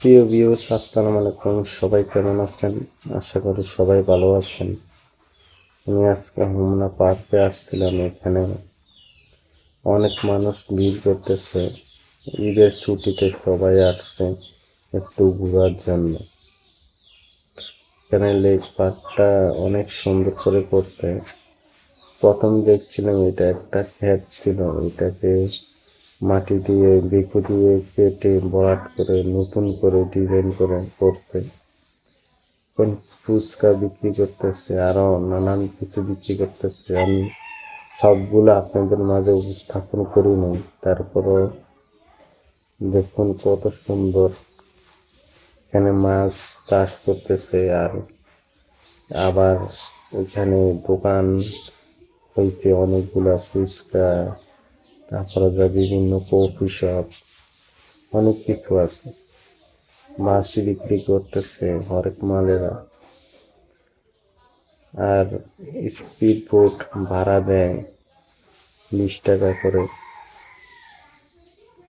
প্রিয় ভিউয়ার্স, আসসালামু আলাইকুম। সবাই কেমন আছেন? আশা করি সবাই ভালো আছেন। আমি আজকে হোমনা পার্কে আসছিলাম। এখানে অনেক মানুষ ভিড় করতেছে। ঈদের ছুটিতে সবাই আসছে একটু ঘোরার জন্য। এখানে লেক পার্কটা অনেক সুন্দর করে করছে। প্রথম দেখছিলাম এটা একটা ক্ষেত ছিল, এটাকে মাটি দিয়ে বেঁকু দিয়ে কেটে ভরাট করে নতুন করে ডিজাইন করে করছে। এখন ফুচকা বিক্রি করতেছে, আরো নানান কিছু বিক্রি করতেছে। আমি সবগুলো আপনাদের মাঝে উপস্থাপন করি নাই, তারপরও দেখুন কত সুন্দর। এখানে মাছ চাষ করতেছে, আর আবার এখানে দোকান হয়েছে অনেকগুলা ফুচকা, তারপরে যা বিভিন্ন কফি শপ, অনেক কিছু আছে। মাছ বিক্রি করতেছে হরেক মালেরা। আর স্পিড বোট ভাড়া দেয় 20 টাকা করে।